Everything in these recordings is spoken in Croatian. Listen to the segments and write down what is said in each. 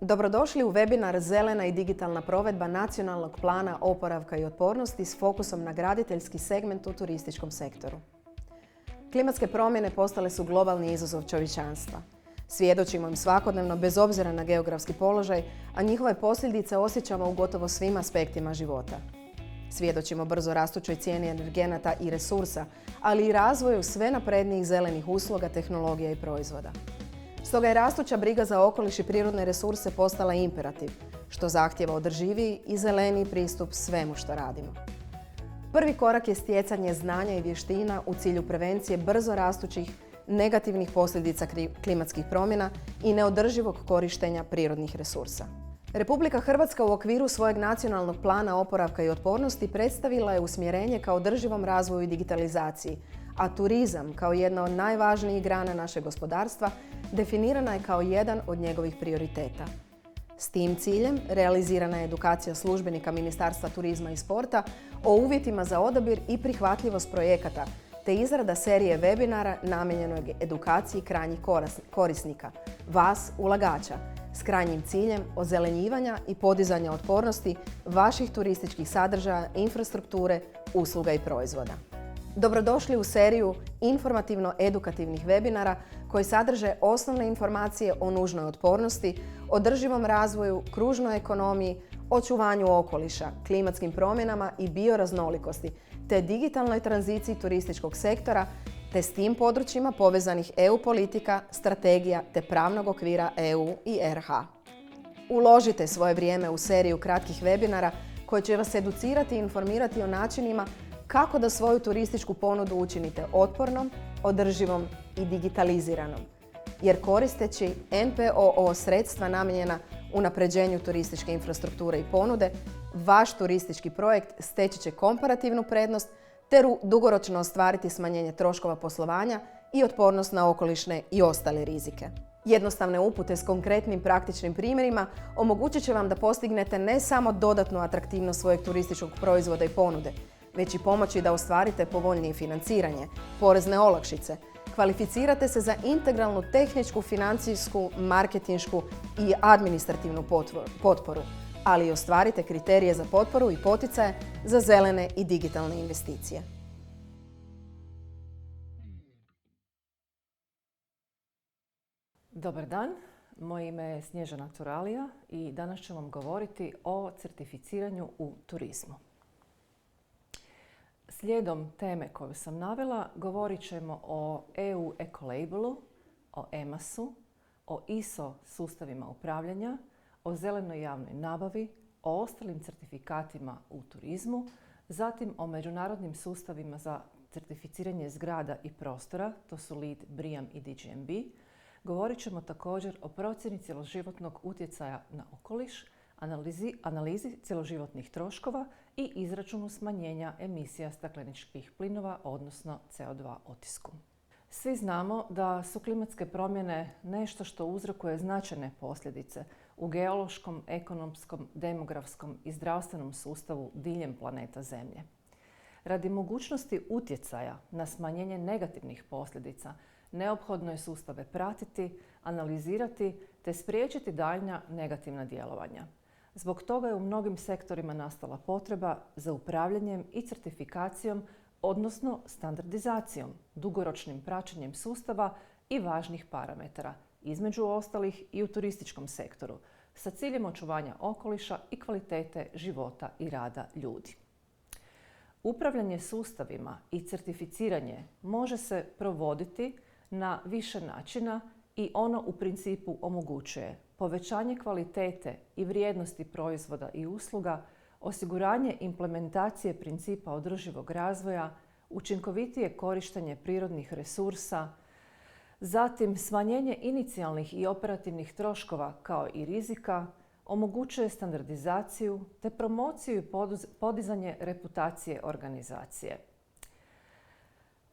Dobrodošli u webinar Zelena i digitalna provedba Nacionalnog plana oporavka i otpornosti s fokusom na graditeljski segment u turističkom sektoru. Klimatske promjene postale su globalni izazov čovječanstva. Svjedočimo im svakodnevno bez obzira na geografski položaj, a njihove posljedice osjećamo u gotovo svim aspektima života. Svjedočimo brzo rastućoj cijeni energenata i resursa, ali i razvoju sve naprednijih zelenih usluga, tehnologija i proizvoda. Stoga je rastuća briga za okoliš i prirodne resurse postala imperativ, što zahtijeva održiviji i zeleniji pristup svemu što radimo. Prvi korak je stjecanje znanja i vještina u cilju prevencije brzo rastućih negativnih posljedica klimatskih promjena i neodrživog korištenja prirodnih resursa. Republika Hrvatska u okviru svojeg nacionalnog plana oporavka i otpornosti predstavila je usmjerenje ka održivom razvoju i digitalizaciji, a turizam kao jedna od najvažnijih grana našeg gospodarstva definirana je kao jedan od njegovih prioriteta. S tim ciljem realizirana je edukacija službenika Ministarstva turizma i sporta o uvjetima za odabir i prihvatljivost projekata, te izrada serije webinara namijenjenoj edukaciji krajnjih korisnika, vas, ulagača, s krajnjim ciljem ozelenjivanja i podizanja otpornosti vaših turističkih sadržaja, infrastrukture, usluga i proizvoda. Dobrodošli u seriju informativno-edukativnih webinara koji sadrže osnovne informacije o nužnoj otpornosti, održivom razvoju, kružnoj ekonomiji, očuvanju okoliša, klimatskim promjenama i bioraznolikosti, te digitalnoj tranziciji turističkog sektora, te s tim područjima povezanih EU politika, strategija te pravnog okvira EU i RH. Uložite svoje vrijeme u seriju kratkih webinara koji će vas educirati i informirati o načinima kako da svoju turističku ponudu učinite otpornom, održivom i digitaliziranom. Jer koristeći NPOO sredstva namijenjena unapređenju turističke infrastrukture i ponude, vaš turistički projekt steći će komparativnu prednost te dugoročno ostvariti smanjenje troškova poslovanja i otpornost na okolišne i ostale rizike. Jednostavne upute s konkretnim praktičnim primjerima omogućit će vam da postignete ne samo dodatnu atraktivnost svojeg turističkog proizvoda i ponude, već i pomoći da ostvarite povoljnije financiranje, porezne olakšice, kvalificirate se za integralnu tehničku, financijsku, marketinšku i administrativnu potporu, ali i ostvarite kriterije za potporu i poticaje za zelene i digitalne investicije. Dobar dan, moje ime je Snježana Turalija i danas ću vam govoriti o certificiranju u turizmu. Slijedom teme koju sam navela, govorit ćemo o EU Ecolabelu, o EMAS-u, o ISO sustavima upravljanja, o zelenoj javnoj nabavi, o ostalim certifikatima u turizmu, zatim o međunarodnim sustavima za certificiranje zgrada i prostora, to su LEED, BREEAM i DGNB. Govorit ćemo također o procjeni cjeloživotnog utjecaja na okoliš, analizi cjeloživotnih troškova i izračunu smanjenja emisija stakleničkih plinova, odnosno CO2 otisku. Svi znamo da su klimatske promjene nešto što uzrokuje značajne posljedice u geološkom, ekonomskom, demografskom i zdravstvenom sustavu diljem planeta Zemlje. Radi mogućnosti utjecaja na smanjenje negativnih posljedica, neophodno je sustave pratiti, analizirati te spriječiti daljnja negativna djelovanja. Zbog toga je u mnogim sektorima nastala potreba za upravljanjem i certifikacijom, odnosno standardizacijom, dugoročnim praćenjem sustava i važnih parametara, između ostalih i u turističkom sektoru, sa ciljem očuvanja okoliša i kvalitete života i rada ljudi. Upravljanje sustavima i certificiranje može se provoditi na više načina i ono u principu omogućuje povećanje kvalitete i vrijednosti proizvoda i usluga, osiguranje implementacije principa održivog razvoja, učinkovitije korištenje prirodnih resursa, zatim smanjenje inicijalnih i operativnih troškova kao i rizika, omogućuje standardizaciju te promociju i podizanje reputacije organizacije.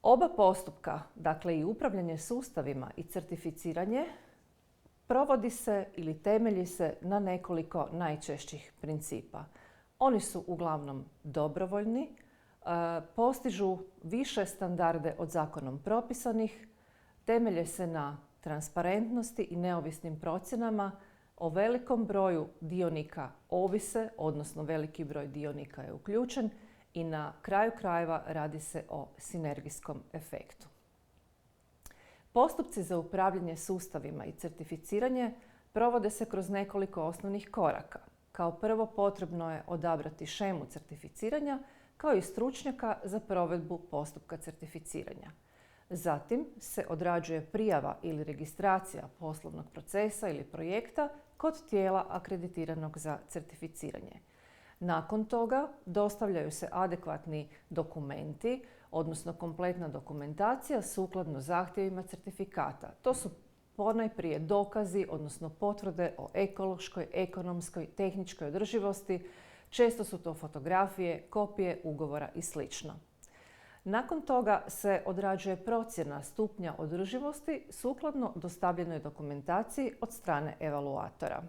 Oba postupka, dakle i upravljanje sustavima i certificiranje, provodi se ili temelji se na nekoliko najčešćih principa. Oni su uglavnom dobrovoljni, postižu više standarde od zakonom propisanih, temelje se na transparentnosti i neovisnim procjenama, o velikom broju dionika ovise, odnosno veliki broj dionika je uključen i na kraju krajeva radi se o sinergijskom efektu. Postupci za upravljanje sustavima i certificiranje provode se kroz nekoliko osnovnih koraka. Kao prvo potrebno je odabrati shemu certificiranja kao i stručnjaka za provedbu postupka certificiranja. Zatim se odrađuje prijava ili registracija poslovnog procesa ili projekta kod tijela akreditiranog za certificiranje. Nakon toga dostavljaju se adekvatni dokumenti, odnosno kompletna dokumentacija sukladno zahtjevima certifikata. To su ponajprije dokazi, odnosno potvrde o ekološkoj, ekonomskoj, tehničkoj održivosti. Često su to fotografije, kopije ugovora i sl. Nakon toga se odrađuje procjena stupnja održivosti sukladno dostavljenoj dokumentaciji od strane evaluatora.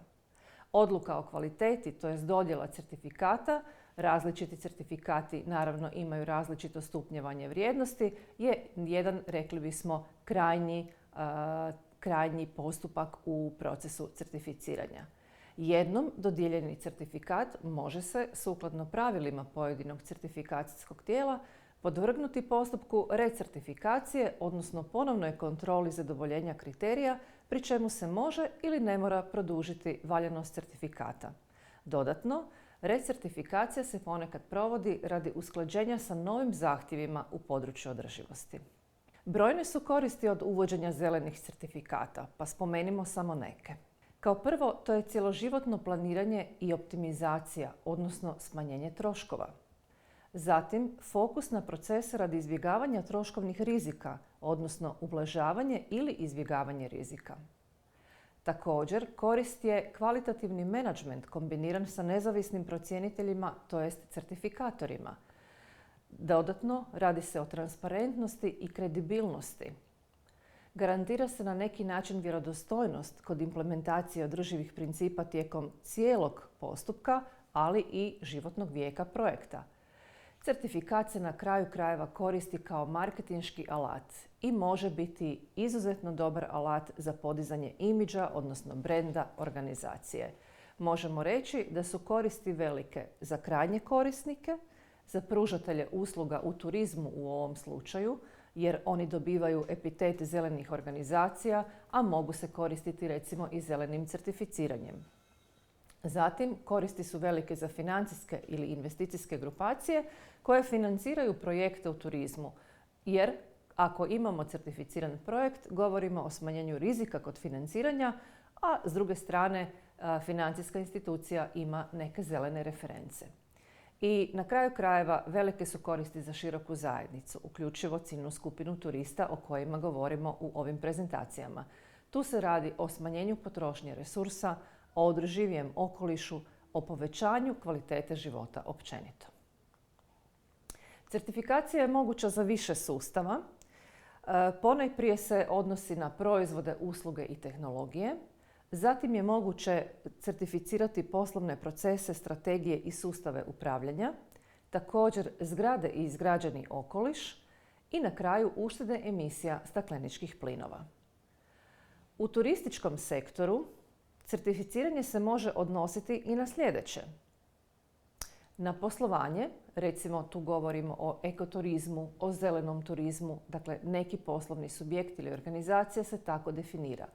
Odluka o kvaliteti, to jest dodjela certifikata, različiti certifikati naravno imaju različito stupnjevanje vrijednosti, je jedan, rekli bismo, krajnji postupak u procesu certificiranja. Jednom dodijeljeni certifikat može se, sukladno pravilima pojedinog certifikacijskog tijela, podvrgnuti postupku recertifikacije, odnosno ponovnoj kontroli zadovoljenja kriterija, pri čemu se može ili ne mora produžiti valjanost certifikata. Dodatno, recertifikacija se ponekad provodi radi usklađenja sa novim zahtjevima u području održivosti. Brojne su koristi od uvođenja zelenih certifikata, pa spomenimo samo neke. Kao prvo, to je cjeloživotno planiranje i optimizacija, odnosno smanjenje troškova. Zatim, fokus na procese radi izbjegavanja troškovnih rizika, odnosno ublažavanje ili izbjegavanje rizika. Također, korist je kvalitativni menadžment kombiniran sa nezavisnim procjeniteljima, to jest certifikatorima. Dodatno, radi se o transparentnosti i kredibilnosti. Garantira se na neki način vjerodostojnost kod implementacije održivih principa tijekom cijelog postupka, ali i životnog vijeka projekta. Certifikat se na kraju krajeva koristi kao marketinški alat i može biti izuzetno dobar alat za podizanje imidža, odnosno brenda organizacije. Možemo reći da su koristi velike za krajnje korisnike, za pružatelje usluga u turizmu u ovom slučaju, jer oni dobivaju epitet zelenih organizacija, a mogu se koristiti recimo i zelenim certificiranjem. Zatim, koristi su velike za financijske ili investicijske grupacije koje financiraju projekte u turizmu, jer ako imamo certificiran projekt, govorimo o smanjenju rizika kod financiranja, a s druge strane financijska institucija ima neke zelene reference. I na kraju krajeva velike su koristi za široku zajednicu, uključivo ciljnu skupinu turista o kojima govorimo u ovim prezentacijama. Tu se radi o smanjenju potrošnje resursa, o održivijem okolišu, o povećanju kvalitete života općenito. Certifikacija je moguća za više sustava. Ponajprije se odnosi na proizvode, usluge i tehnologije. Zatim je moguće certificirati poslovne procese, strategije i sustave upravljanja. Također zgrade i izgrađeni okoliš i na kraju uštede emisija stakleničkih plinova. U turističkom sektoru certificiranje se može odnositi i na sljedeće. Na poslovanje, recimo tu govorimo o ekoturizmu, o zelenom turizmu, dakle neki poslovni subjekt ili organizacija se tako definira.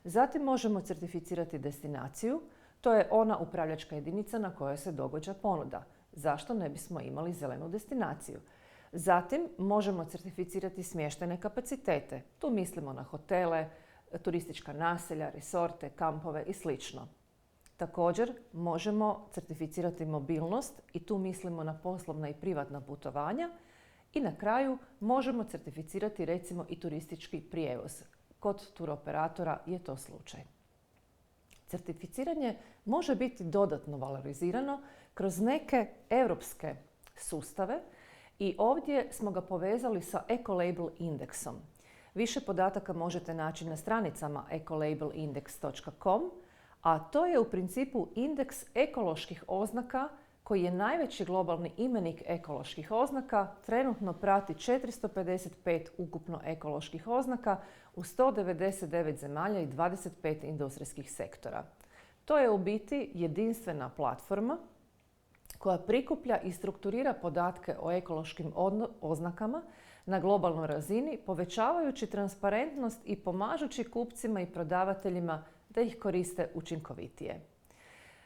Zatim možemo certificirati destinaciju, to je ona upravljačka jedinica na kojoj se događa ponuda. Zašto ne bismo imali zelenu destinaciju? Zatim možemo certificirati smještajne kapacitete, tu mislimo na hotele, turistička naselja, resorte, kampove i sl. Također možemo certificirati mobilnost i tu mislimo na poslovna i privatna putovanja. I na kraju možemo certificirati recimo i turistički prijevoz. Kod turoperatora je to slučaj. Certificiranje može biti dodatno valorizirano kroz neke europske sustave i ovdje smo ga povezali sa Ecolabel indeksom. Više podataka možete naći na stranicama ecolabelindex.com, a to je u principu indeks ekoloških oznaka koji je najveći globalni imenik ekoloških oznaka, trenutno prati 455 ukupno ekoloških oznaka u 199 zemalja i 25 industrijskih sektora. To je u biti jedinstvena platforma koja prikuplja i strukturira podatke o ekološkim oznakama na globalnoj razini, povećavajući transparentnost i pomažući kupcima i prodavateljima da ih koriste učinkovitije.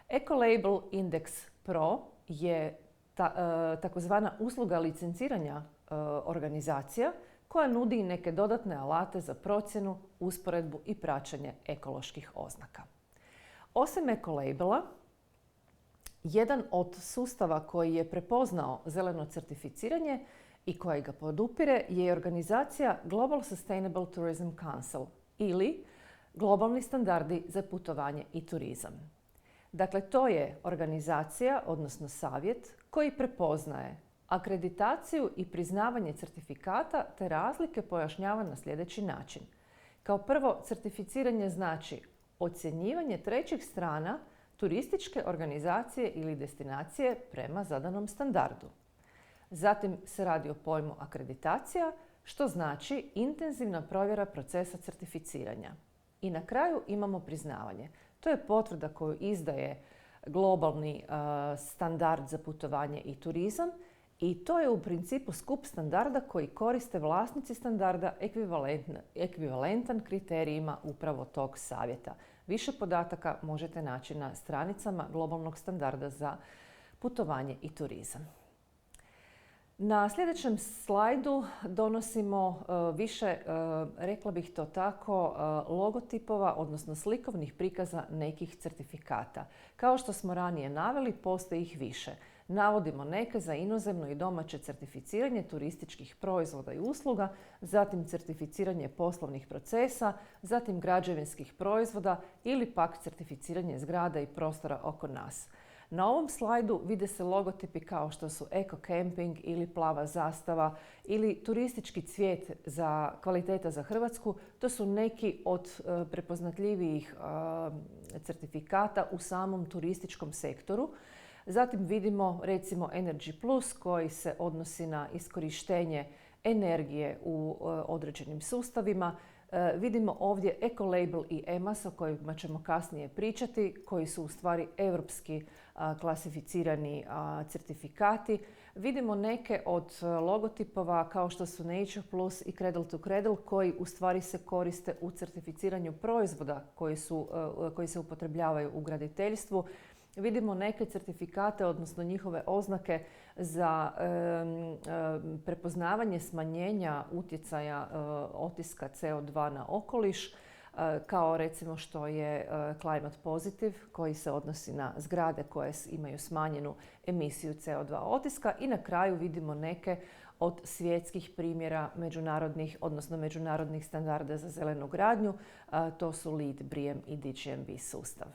Ecolabel Index Pro je takozvana usluga licenciranja organizacija koja nudi neke dodatne alate za procjenu, usporedbu i praćenje ekoloških oznaka. Osim Ecolabela, jedan od sustava koji je prepoznao zeleno certificiranje i koji ga podupire je organizacija Global Sustainable Tourism Council ili globalni standardi za putovanje i turizam. Dakle, to je organizacija, odnosno savjet, koji prepoznaje akreditaciju i priznavanje certifikata te razlike pojašnjava na sljedeći način. Kao prvo, certificiranje znači ocjenjivanje trećih strana turističke organizacije ili destinacije prema zadanom standardu. Zatim se radi o pojmu akreditacija, što znači intenzivna provjera procesa certificiranja. I na kraju imamo priznavanje. To je potvrda koju izdaje globalni standard za putovanje i turizam i to je u principu skup standarda koji koriste vlasnici standarda ekvivalentan kriterijima upravo tog savjeta. Više podataka možete naći na stranicama globalnog standarda za putovanje i turizam. Na sljedećem slajdu donosimo više, rekla bih to tako, logotipova, odnosno slikovnih prikaza nekih certifikata. Kao što smo ranije naveli, postoji ih više. Navodimo neke za inozemno i domaće certificiranje turističkih proizvoda i usluga, zatim certificiranje poslovnih procesa, zatim građevinskih proizvoda ili pak certificiranje zgrada i prostora oko nas. Na ovom slajdu vide se logotipi kao što su Eko Camping ili Plava zastava ili turistički cvijet za kvaliteta za Hrvatsku. To su neki od prepoznatljivijih certifikata u samom turističkom sektoru. Zatim vidimo recimo Energy Plus koji se odnosi na iskorištenje energije u određenim sustavima. Vidimo ovdje Ecolabel i EMAS o kojima ćemo kasnije pričati, koji su u stvari europski klasificirani certifikati. Vidimo neke od logotipova kao što su Nature Plus i Cradle to Cradle koji u stvari se koriste u certificiranju proizvoda koji se upotrebljavaju u graditeljstvu. Vidimo neke certifikate, odnosno njihove oznake za prepoznavanje smanjenja utjecaja otiska CO2 na okoliš, kao recimo što je Climate Positive koji se odnosi na zgrade koje imaju smanjenu emisiju CO2 otiska i na kraju vidimo neke od svjetskih primjera međunarodnih standarda za zelenu gradnju. To su LEED, BREEAM i DGNB sustav.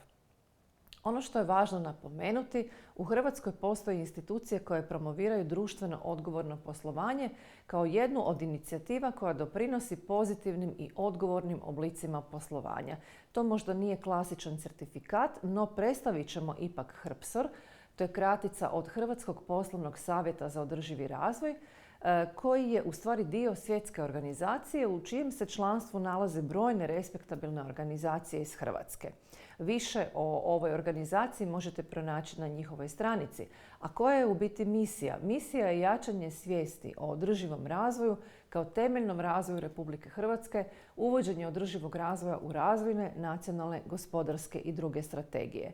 Ono što je važno napomenuti, u Hrvatskoj postoje institucije koje promoviraju društveno odgovorno poslovanje kao jednu od inicijativa koja doprinosi pozitivnim i odgovornim oblicima poslovanja. To možda nije klasičan certifikat, no predstavit ćemo ipak HRPSOR. To je kratica od Hrvatskog poslovnog savjeta za održivi razvoj, koji je u stvari dio svjetske organizacije u čijem se članstvu nalaze brojne respektabilne organizacije iz Hrvatske. Više o ovoj organizaciji možete pronaći na njihovoj stranici. A koja je u biti misija? Misija je jačanje svijesti o održivom razvoju kao temeljnom razvoju Republike Hrvatske, uvođenje održivog razvoja u razvojne, nacionalne, gospodarske i druge strategije.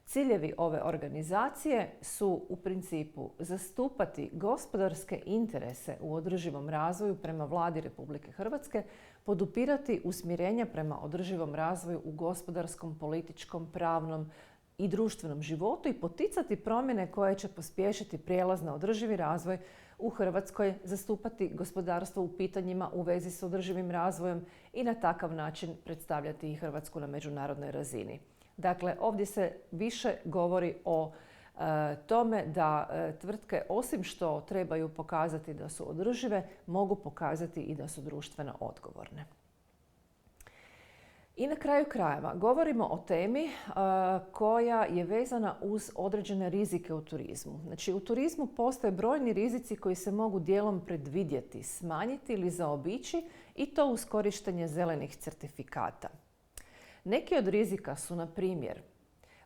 Ciljevi ove organizacije su u principu zastupati gospodarske interese u održivom razvoju prema Vladi Republike Hrvatske, podupirati usmjerenja prema održivom razvoju u gospodarskom, političkom, pravnom i društvenom životu i poticati promjene koje će pospješiti prijelaz na održivi razvoj u Hrvatskoj, zastupati gospodarstvo u pitanjima u vezi s održivim razvojem i na takav način predstavljati i Hrvatsku na međunarodnoj razini. Dakle, ovdje se više govori o tome da tvrtke, osim što trebaju pokazati da su održive, mogu pokazati i da su društveno odgovorne. I na kraju krajeva govorimo o temi koja je vezana uz određene rizike u turizmu. Znači, u turizmu postoje brojni rizici koji se mogu dijelom predvidjeti, smanjiti ili zaobići i to uz korištenje zelenih certifikata. Neki od rizika su, na primjer,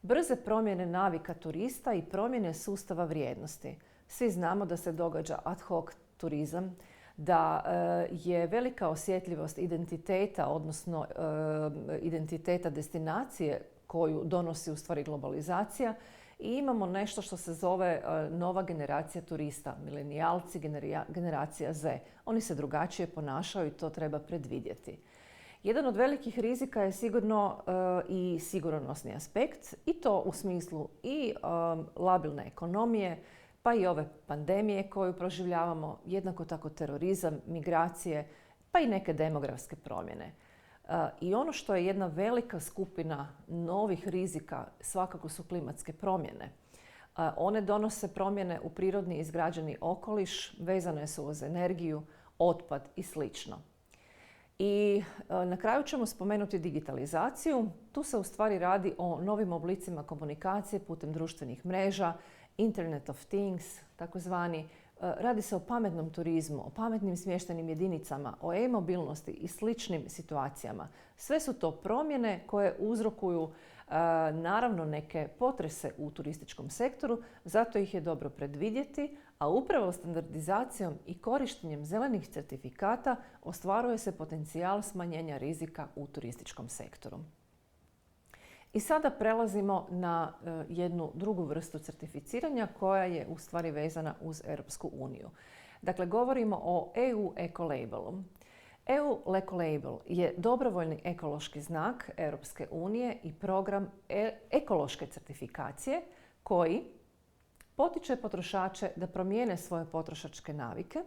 Brze promjene navika turista i promjene sustava vrijednosti. Svi znamo da se događa ad hoc turizam, da je velika osjetljivost identiteta, odnosno identiteta destinacije koju donosi u stvari globalizacija i imamo nešto što se zove nova generacija turista, milenijalci, generacija Z. Oni se drugačije ponašaju i to treba predvidjeti. Jedan od velikih rizika je sigurno i sigurnosni aspekt i to u smislu i labilne ekonomije, pa i ove pandemije koju proživljavamo, jednako tako terorizam, migracije, pa i neke demografske promjene. I ono što je jedna velika skupina novih rizika svakako su klimatske promjene. One donose promjene u prirodni izgrađeni okoliš, vezane su uz energiju, otpad i slično. I na kraju ćemo spomenuti digitalizaciju. Tu se u stvari radi o novim oblicima komunikacije putem društvenih mreža, Internet of Things, takozvani. Radi se o pametnom turizmu, o pametnim smještajnim jedinicama, o e-mobilnosti i sličnim situacijama. Sve su to promjene koje uzrokuju naravno neke potrese u turističkom sektoru, zato ih je dobro predvidjeti, a upravo standardizacijom i korištenjem zelenih certifikata ostvaruje se potencijal smanjenja rizika u turističkom sektoru. I sada prelazimo na jednu drugu vrstu certificiranja koja je u stvari vezana uz Europsku uniju. Dakle, govorimo o EU Ecolabelu. EU Ecolabel je dobrovoljni ekološki znak Europske unije i program ekološke certifikacije koji potiče potrošače da promijene svoje potrošačke navike,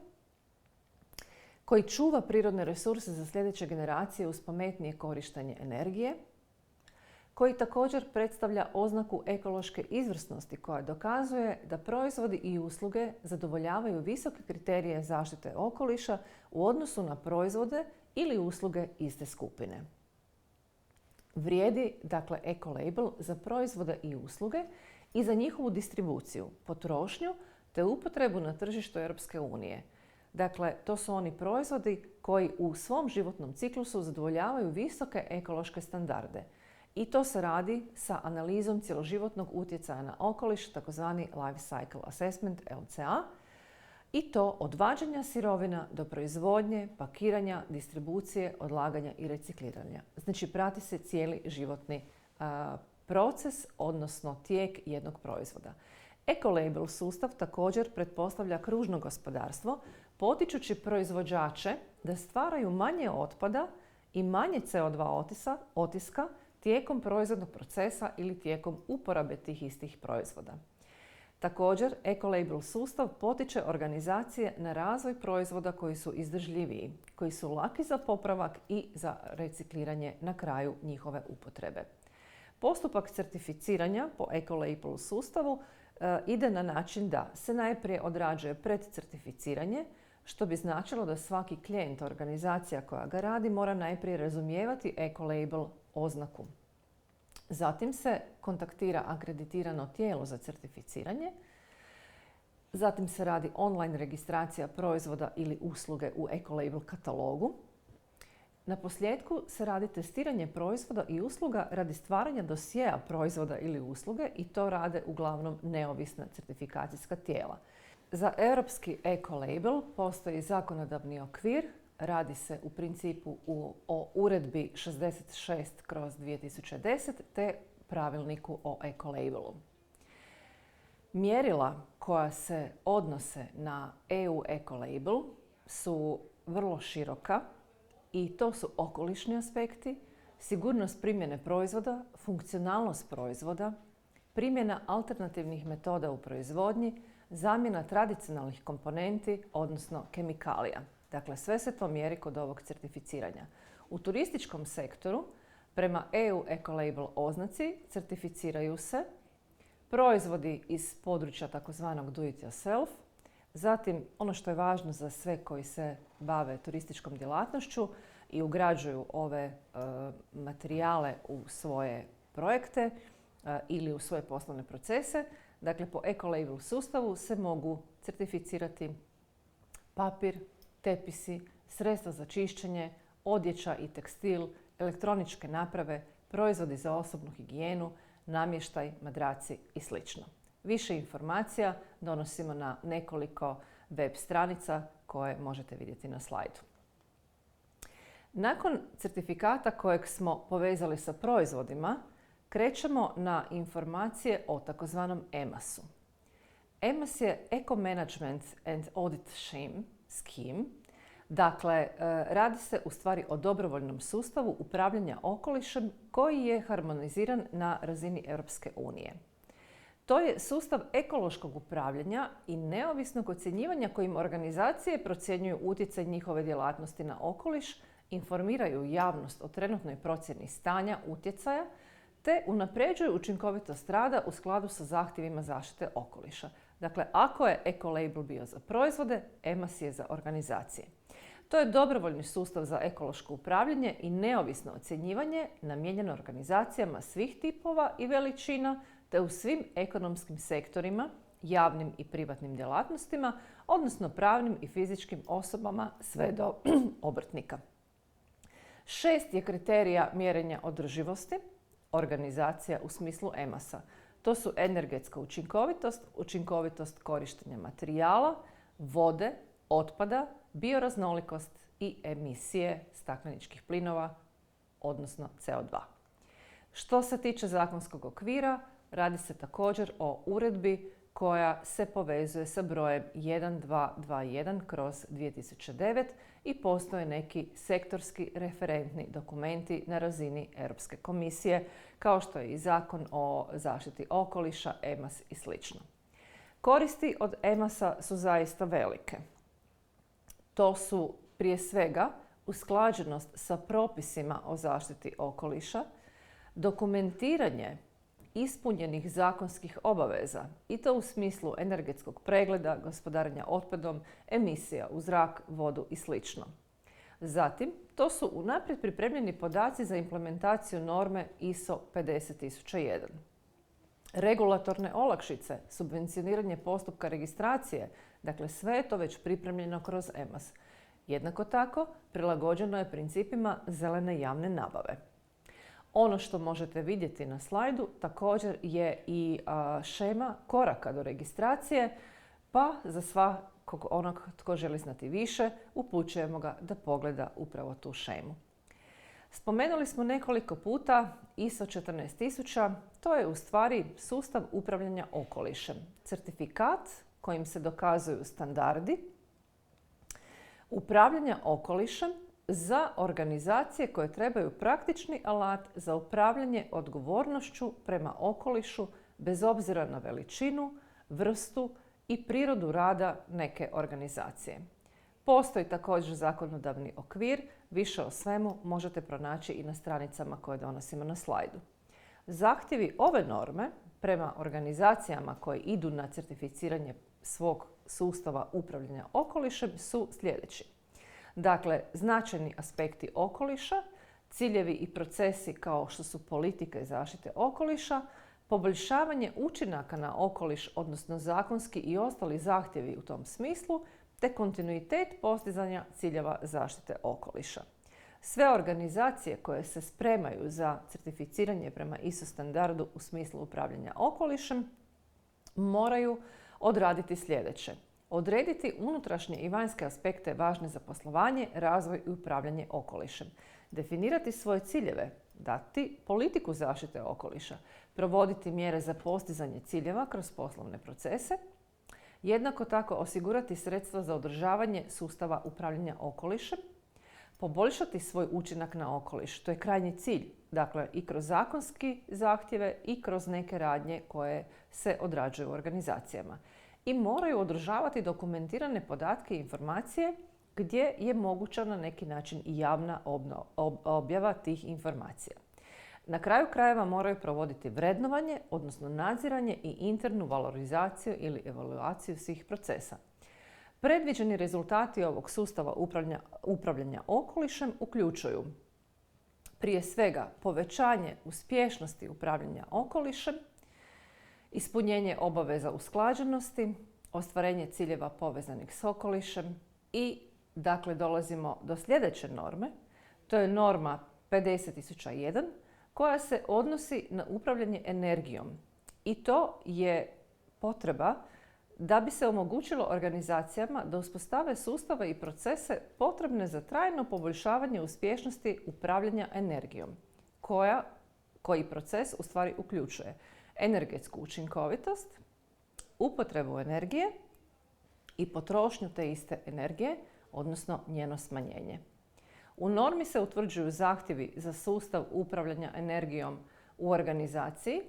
koji čuva prirodne resurse za sljedeće generacije uz pametnije korištenje energije, koji također predstavlja oznaku ekološke izvrsnosti koja dokazuje da proizvodi i usluge zadovoljavaju visoke kriterije zaštite okoliša u odnosu na proizvode ili usluge iste skupine. Vrijedi, dakle, Ecolabel za proizvode i usluge i za njihovu distribuciju, potrošnju te upotrebu na tržištu Europske unije. Dakle, to su oni proizvodi koji u svom životnom ciklusu zadovoljavaju visoke ekološke standarde. I to se radi sa analizom cjeloživotnog utjecaja na okoliš, takozvani Life Cycle Assessment, LCA, i to od vađenja sirovina do proizvodnje, pakiranja, distribucije, odlaganja i recikliranja. Znači, prati se cijeli životni proces, odnosno tijek jednog proizvoda. Ecolabel sustav također pretpostavlja kružno gospodarstvo, potičući proizvođače da stvaraju manje otpada i manje CO2 otiska tijekom proizvodnog procesa ili tijekom uporabe tih istih proizvoda. Također, Ecolabel sustav potiče organizacije na razvoj proizvoda koji su izdržljiviji, koji su laki za popravak i za recikliranje na kraju njihove upotrebe. Postupak certificiranja po Ecolabel sustavu ide na način da se najprije odrađuje predcertificiranje, što bi značilo da svaki klijent, organizacija koja ga radi, mora najprije razumijevati Ecolabel oznaku. Zatim se kontaktira akreditirano tijelo za certificiranje. Zatim se radi online registracija proizvoda ili usluge u Ecolabel katalogu. Na posljedku se radi testiranje proizvoda i usluga radi stvaranja dosjea proizvoda ili usluge i to rade uglavnom neovisna certifikacijska tijela. Za europski Ecolabel postoji zakonodavni okvir. Radi se u principu o uredbi 66/2010 te pravilniku o Ecolabelu. Mjerila koja se odnose na EU Ecolabel su vrlo široka i to su okolišni aspekti, sigurnost primjene proizvoda, funkcionalnost proizvoda, primjena alternativnih metoda u proizvodnji, zamjena tradicionalnih komponenti, odnosno kemikalija. Dakle, sve se to mjeri kod ovog certificiranja. U turističkom sektoru, prema EU Ecolabel oznaci, certificiraju se proizvodi iz područja takozvanog do it yourself, zatim ono što je važno za sve koji se bave turističkom djelatnošću i ugrađuju ove materijale u svoje projekte ili u svoje poslovne procese. Dakle, po Ecolabel sustavu se mogu certificirati papir, tepisi, sredstva za čišćenje, odjeća i tekstil, elektroničke naprave, proizvodi za osobnu higijenu, namještaj, madraci i sl. Više informacija donosimo na nekoliko web stranica koje možete vidjeti na slajdu. Nakon certifikata kojeg smo povezali sa proizvodima, krećemo na informacije o takozvanom EMAS-u. EMAS je Eco Management and Audit Scheme. Dakle, radi se u stvari o dobrovoljnom sustavu upravljanja okolišem koji je harmoniziran na razini Europske unije. To je sustav ekološkog upravljanja i neovisnog ocjenjivanja kojim organizacije procjenjuju utjecaj njihove djelatnosti na okoliš, informiraju javnost o trenutnoj procjeni stanja utjecaja te unapređuju učinkovitost rada u skladu sa zahtjevima zaštite okoliša. Dakle, ako je ekolabel bio za proizvode, EMAS je za organizacije. To je dobrovoljni sustav za ekološko upravljanje i neovisno ocjenjivanje namijenjeno organizacijama svih tipova i veličina te u svim ekonomskim sektorima, javnim i privatnim djelatnostima, odnosno pravnim i fizičkim osobama sve do obrtnika. 6 je kriterija mjerenja održivosti organizacija u smislu EMAS-a. To su energetska učinkovitost, učinkovitost korištenja materijala, vode, otpada, bioraznolikost i emisije stakleničkih plinova, odnosno CO2. Što se tiče zakonskog okvira, radi se također o uredbi koja se povezuje sa brojem 1221/2009 i postoje neki sektorski referentni dokumenti na razini Europske komisije, kao što je i Zakon o zaštiti okoliša, EMAS i sl. Koristi od EMAS-a su zaista velike. To su prije svega usklađenost sa propisima o zaštiti okoliša, dokumentiranje ispunjenih zakonskih obaveza i to u smislu energetskog pregleda, gospodarenja otpadom, emisija u zrak, vodu i sl. Zatim, to su unaprijed pripremljeni podaci za implementaciju norme ISO 50001. Regulatorne olakšice, subvencioniranje postupka registracije, dakle sve je to već pripremljeno kroz EMAS. Jednako tako, prilagođeno je principima zelene javne nabave. Ono što možete vidjeti na slajdu također je i šema koraka do registracije, pa za svakog onog tko želi znati više, upućujemo ga da pogleda upravo tu šemu. Spomenuli smo nekoliko puta ISO 14000, to je u stvari sustav upravljanja okolišem. Certifikat kojim se dokazuju standardi upravljanja okolišem za organizacije koje trebaju praktični alat za upravljanje odgovornošću prema okolišu bez obzira na veličinu, vrstu i prirodu rada neke organizacije. Postoji također zakonodavni okvir, više o svemu možete pronaći i na stranicama koje donosimo na slajdu. Zahtjevi ove norme prema organizacijama koje idu na certificiranje svog sustava upravljanja okolišem su sljedeći. Dakle, značajni aspekti okoliša, ciljevi i procesi kao što su politike zaštite okoliša, poboljšavanje učinaka na okoliš, odnosno zakonski i ostali zahtjevi u tom smislu, te kontinuitet postizanja ciljeva zaštite okoliša. Sve organizacije koje se spremaju za certificiranje prema ISO standardu u smislu upravljanja okolišem moraju odraditi sljedeće. Odrediti unutrašnje i vanjske aspekte važne za poslovanje, razvoj i upravljanje okolišem. Definirati svoje ciljeve, dati politiku zaštite okoliša, provoditi mjere za postizanje ciljeva kroz poslovne procese, jednako tako osigurati sredstva za održavanje sustava upravljanja okolišem, poboljšati svoj učinak na okoliš, to je krajnji cilj, dakle i kroz zakonski zahtjeve i kroz neke radnje koje se odrađuju u organizacijama. I moraju održavati dokumentirane podatke i informacije gdje je moguća na neki način i javna objava tih informacija. Na kraju krajeva moraju provoditi vrednovanje, odnosno nadziranje i internu valorizaciju ili evaluaciju svih procesa. Predviđeni rezultati ovog sustava upravljanja okolišem uključuju prije svega povećanje uspješnosti upravljanja okolišem, ispunjenje obaveza usklađenosti, ostvarenje ciljeva povezanih s okolišem i dakle dolazimo do sljedeće norme. To je norma 50001. koja se odnosi na upravljanje energijom. I to je potreba da bi se omogućilo organizacijama da uspostave sustave i procese potrebne za trajno poboljšavanje uspješnosti upravljanja energijom, koji proces u stvari uključuje energetsku učinkovitost, upotrebu energije i potrošnju te iste energije, odnosno njeno smanjenje. U normi se utvrđuju zahtjevi za sustav upravljanja energijom u organizaciji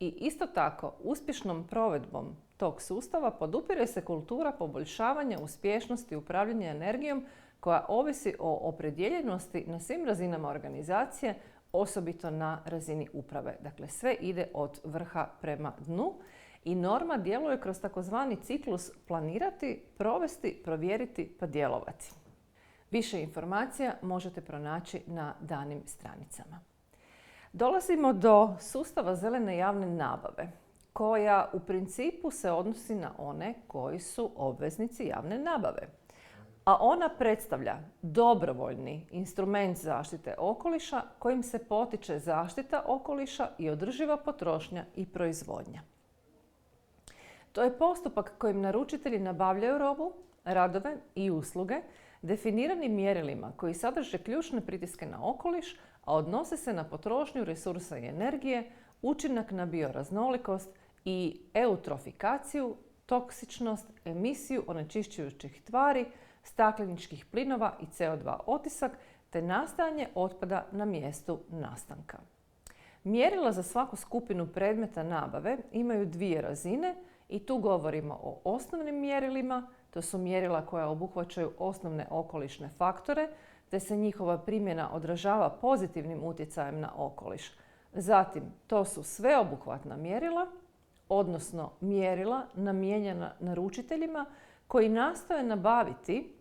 i isto tako uspješnom provedbom tog sustava podupire se kultura poboljšavanja uspješnosti upravljanja energijom koja ovisi o opredjeljenosti na svim razinama organizacije, osobito na razini uprave. Dakle, sve ide od vrha prema dnu i norma djeluje kroz takozvani ciklus planirati, provesti, provjeriti pa djelovati. Više informacija možete pronaći na danim stranicama. Dolazimo do sustava zelene javne nabave, koja u principu se odnosi na one koji su obveznici javne nabave. A ona predstavlja dobrovoljni instrument zaštite okoliša kojim se potiče zaštita okoliša i održiva potrošnja i proizvodnja. To je postupak kojim naručitelji nabavljaju robu, radove i usluge definiranim mjerilima koji sadrže ključne pritiske na okoliš, a odnose se na potrošnju resursa i energije, učinak na bioraznolikost i eutrofikaciju, toksičnost, emisiju onečišćujućih tvari, stakleničkih plinova i CO2 otisak, te nastajanje otpada na mjestu nastanka. Mjerila za svaku skupinu predmeta nabave imaju dvije razine i tu govorimo o osnovnim mjerilima, to su mjerila koja obuhvaćaju osnovne okolišne faktore, te se njihova primjena odražava pozitivnim utjecajem na okoliš. Zatim, to su sveobuhvatna mjerila, odnosno mjerila namijenjena naručiteljima koji nastoje nabaviti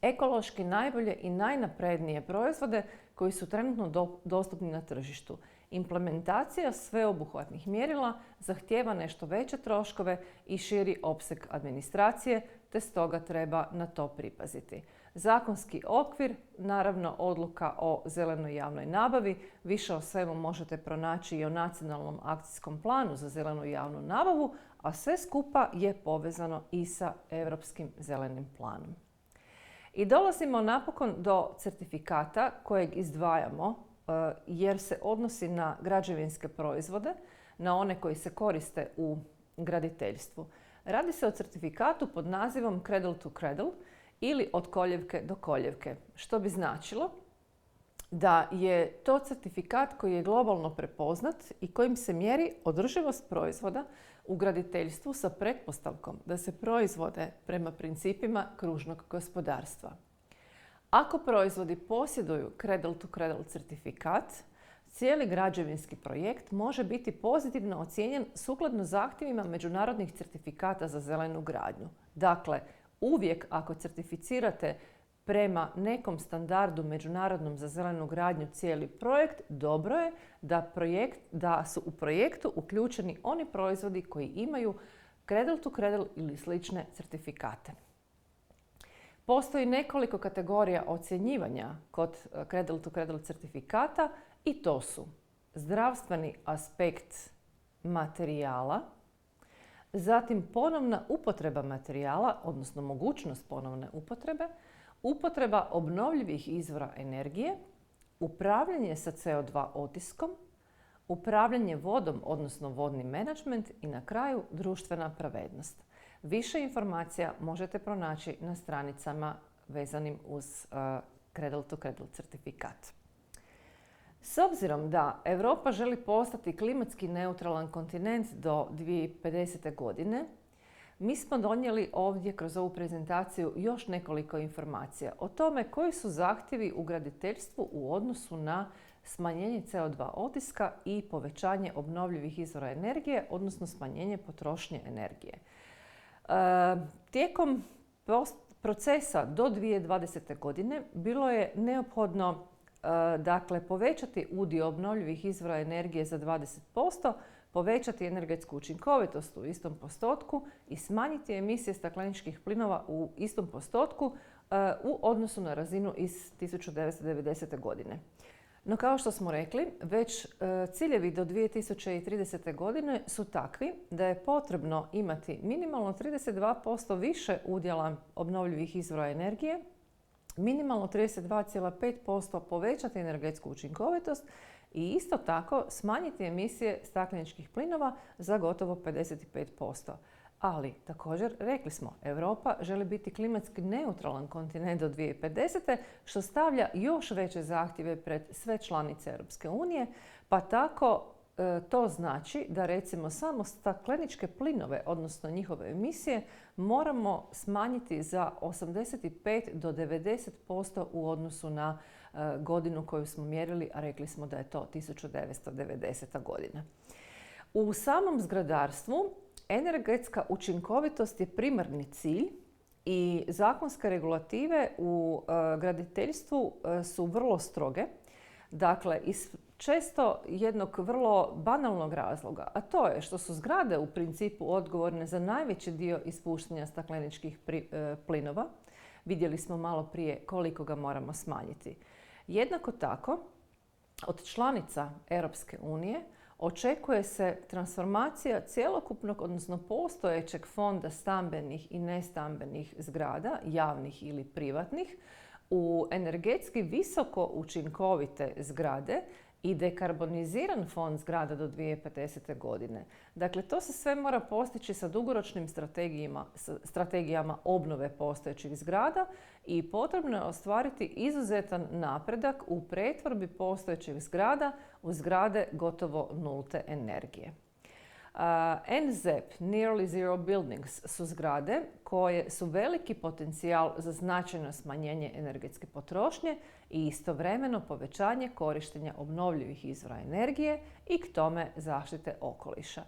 ekološki najbolje i najnaprednije proizvode koji su trenutno dostupni na tržištu. Implementacija sveobuhvatnih mjerila zahtijeva nešto veće troškove i širi opseg administracije, te stoga treba na to pripaziti. Zakonski okvir, naravno odluka o zelenoj javnoj nabavi, više o svemu možete pronaći i o nacionalnom akcijskom planu za zelenu javnu nabavu, a sve skupa je povezano i sa Europskim zelenim planom. I dolazimo napokon do certifikata kojeg izdvajamo jer se odnosi na građevinske proizvode, na one koji se koriste u graditeljstvu. Radi se o certifikatu pod nazivom Cradle to Cradle ili od koljevke do koljevke, što bi značilo da je to certifikat koji je globalno prepoznat i kojim se mjeri održivost proizvoda u graditeljstvu sa pretpostavkom da se proizvode prema principima kružnog gospodarstva. Ako proizvodi posjeduju Cradle to Cradle certifikat, cijeli građevinski projekt može biti pozitivno ocijenjen sukladno zahtjevima međunarodnih certifikata za zelenu gradnju. Dakle, uvijek ako certificirate prema nekom standardu međunarodnom za zelenu gradnju cijeli projekt, dobro je da su u projektu uključeni oni proizvodi koji imaju Cradle to Cradle ili slične certifikate. Postoji nekoliko kategorija ocjenjivanja kod Cradle to Cradle certifikata i to su zdravstveni aspekt materijala, zatim ponovna upotreba materijala, odnosno mogućnost ponovne upotrebe, upotreba obnovljivih izvora energije, upravljanje sa CO2 otiskom, upravljanje vodom, odnosno vodni menadžment i na kraju društvena pravednost. Više informacija možete pronaći na stranicama vezanim uz Cradle to Cradle certifikat. S obzirom da Europa želi postati klimatski neutralan kontinent do 2050. godine, mi smo donijeli ovdje kroz ovu prezentaciju još nekoliko informacija o tome koji su zahtjevi u graditeljstvu u odnosu na smanjenje CO2 otiska i povećanje obnovljivih izvora energije, odnosno smanjenje potrošnje energije. Tijekom procesa do 2020. godine bilo je neophodno povećati udio obnovljivih izvora energije za 20%, povećati energetsku učinkovitost u istom postotku i smanjiti emisije stakleničkih plinova u istom postotku u odnosu na razinu iz 1990. godine. No kao što smo rekli, već ciljevi do 2030. godine su takvi da je potrebno imati minimalno 32% više udjela obnovljivih izvora energije, minimalno 32,5% povećati energetsku učinkovitost i isto tako smanjiti emisije stakleničkih plinova za gotovo 55%. Ali također, rekli smo, Europa želi biti klimatski neutralan kontinent do 2050. što stavlja još veće zahtjeve pred sve članice Europske unije, pa tako to znači da recimo samo stakleničke plinove, odnosno njihove emisije, moramo smanjiti za 85 do 90% u odnosu na godinu koju smo mjerili, a rekli smo da je to 1990. godina. U samom zgradarstvu energetska učinkovitost je primarni cilj i zakonske regulative u graditeljstvu su vrlo stroge. Dakle, iz često jednog vrlo banalnog razloga, a to je što su zgrade u principu odgovorne za najveći dio ispuštanja stakleničkih plinova. Vidjeli smo malo prije koliko ga moramo smanjiti. Jednako tako, od članica Europske unije očekuje se transformacija cjelokupnog, odnosno postojećeg fonda stambenih i nestambenih zgrada, javnih ili privatnih, u energetski visoko učinkovite zgrade i dekarboniziran fond zgrada do 2050. godine. Dakle, to se sve mora postići sa dugoročnim strategijama obnove postojećih zgrada i potrebno je ostvariti izuzetan napredak u pretvorbi postojećih zgrada u zgrade gotovo nulte energije. NZEB, Nearly Zero Buildings, su zgrade koje su veliki potencijal za značajno smanjenje energetske potrošnje i istovremeno povećanje korištenja obnovljivih izvora energije i k tome zaštite okoliša.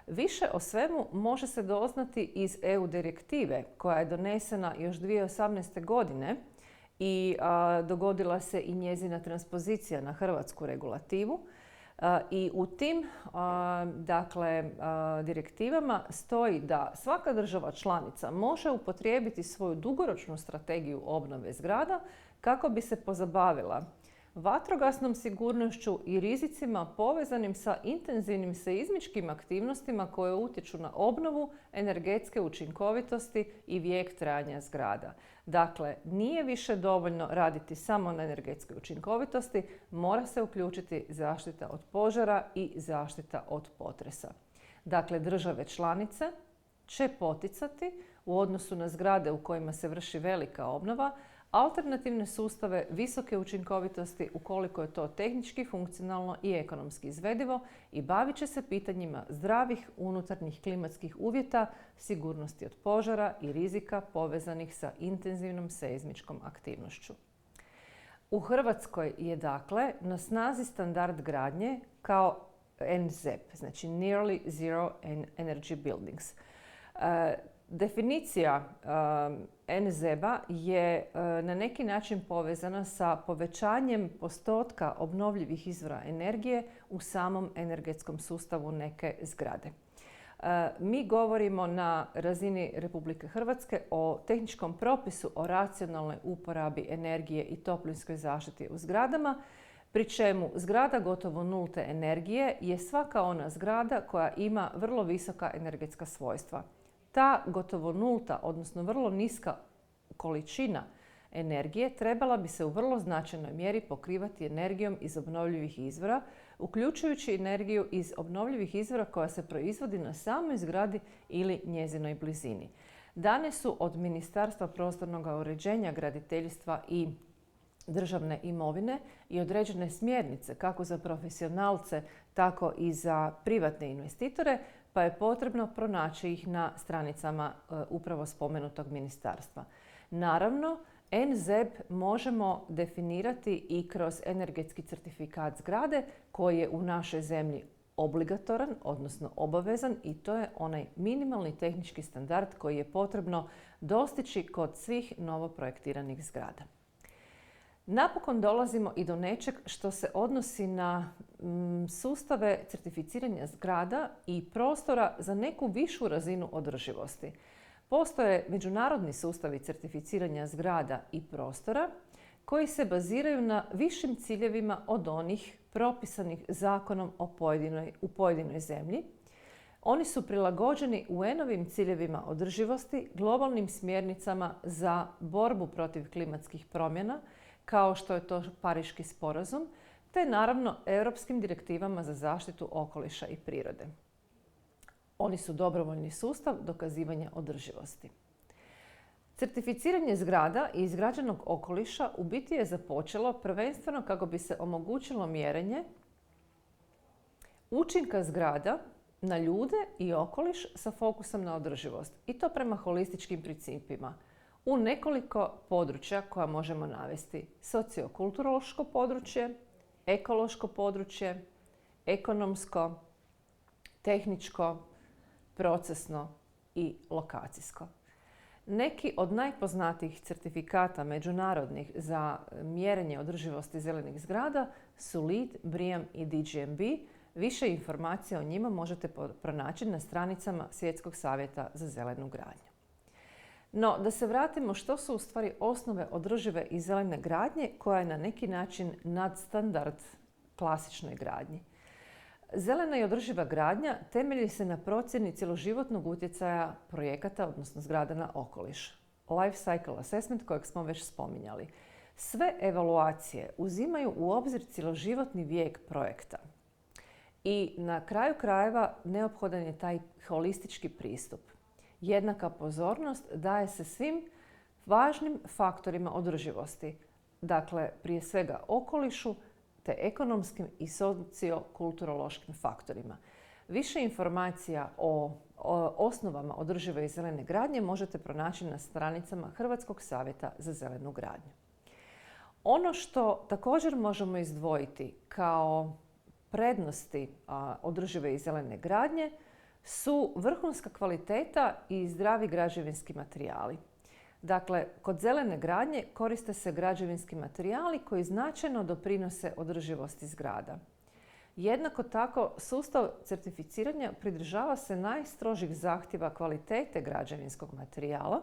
Više o svemu može se doznati iz EU direktive koja je donesena još 2018. godine i dogodila se i njezina transpozicija na hrvatsku regulativu. I u tim direktivama stoji da svaka država članica može upotrijebiti svoju dugoročnu strategiju obnove zgrada kako bi se pozabavila vatrogasnom sigurnošću i rizicima povezanim sa intenzivnim seizmičkim aktivnostima koje utječu na obnovu, energetske učinkovitosti i vijek trajanja zgrada. Dakle, nije više dovoljno raditi samo na energetskoj učinkovitosti, mora se uključiti zaštita od požara i zaštita od potresa. Dakle, države članice će poticati u odnosu na zgrade u kojima se vrši velika obnova alternativne sustave visoke učinkovitosti ukoliko je to tehnički, funkcionalno i ekonomski izvedivo i bavit će se pitanjima zdravih unutarnjih klimatskih uvjeta, sigurnosti od požara i rizika povezanih sa intenzivnom seizmičkom aktivnošću. U Hrvatskoj je dakle na snazi standard gradnje kao NZEB, znači Nearly Zero Energy Buildings. Definicija NZEB-a je na neki način povezana sa povećanjem postotka obnovljivih izvora energije u samom energetskom sustavu neke zgrade. Mi govorimo na razini Republike Hrvatske o tehničkom propisu o racionalnoj uporabi energije i toplinskoj zaštiti u zgradama, pri čemu zgrada gotovo nulte energije je svaka ona zgrada koja ima vrlo visoka energetska svojstva. Ta gotovo nulta, odnosno vrlo niska količina energije trebala bi se u vrlo značajnoj mjeri pokrivati energijom iz obnovljivih izvora, uključujući energiju iz obnovljivih izvora koja se proizvodi na samoj zgradi ili njezinoj blizini. Dane su od Ministarstva prostornog uređenja, graditeljstva i državne imovine i određene smjernice kako za profesionalce, tako i za privatne investitore, pa je potrebno pronaći ih na stranicama upravo spomenutog ministarstva. Naravno, NZEB možemo definirati i kroz energetski certifikat zgrade koji je u našoj zemlji obligatoran, odnosno obavezan, i to je onaj minimalni tehnički standard koji je potrebno dostići kod svih novoprojektiranih zgrada. Napokon dolazimo i do nečeg što se odnosi na sustave certificiranja zgrada i prostora za neku višu razinu održivosti. Postoje međunarodni sustavi certificiranja zgrada i prostora koji se baziraju na višim ciljevima od onih propisanih zakonom u pojedinoj zemlji. Oni su prilagođeni UN-ovim ciljevima održivosti, globalnim smjernicama za borbu protiv klimatskih promjena, kao što je to Pariški sporazum, te naravno europskim direktivama za zaštitu okoliša i prirode. Oni su dobrovoljni sustav dokazivanja održivosti. Certificiranje zgrada i izgrađenog okoliša u biti je započelo prvenstveno kako bi se omogućilo mjerenje učinka zgrada na ljude i okoliš sa fokusom na održivost. I to prema holističkim principima. U nekoliko područja koja možemo navesti: sociokulturološko područje, ekološko područje, ekonomsko, tehničko, procesno i lokacijsko. Neki od najpoznatijih certifikata međunarodnih za mjerenje održivosti zelenih zgrada su LEED, BREEAM i DGNB. Više informacija o njima možete pronaći na stranicama Svjetskog savjeta za zelenu gradnju. No, da se vratimo što su u stvari osnove održive i zelene gradnje, koja je na neki način nadstandard klasičnoj gradnji. Zelena i održiva gradnja temelji se na procjeni cjeloživotnog utjecaja projekata, odnosno zgrada, na okoliš. Life cycle assessment, kojeg smo već spominjali. Sve evaluacije uzimaju u obzir cjeloživotni vijek projekta. I na kraju krajeva neophodan je taj holistički pristup. Jednaka pozornost daje se svim važnim faktorima održivosti. Dakle, prije svega okolišu, te ekonomskim i sociokulturološkim faktorima. Više informacija o osnovama održive i zelene gradnje možete pronaći na stranicama Hrvatskog savjeta za zelenu gradnju. Ono što također možemo izdvojiti kao prednosti održive i zelene gradnje su vrhunska kvaliteta i zdravi građevinski materijali. Dakle, kod zelene gradnje koriste se građevinski materijali koji značajno doprinose održivosti zgrada. Jednako tako, sustav certificiranja pridržava se najstrožih zahtjeva kvalitete građevinskog materijala.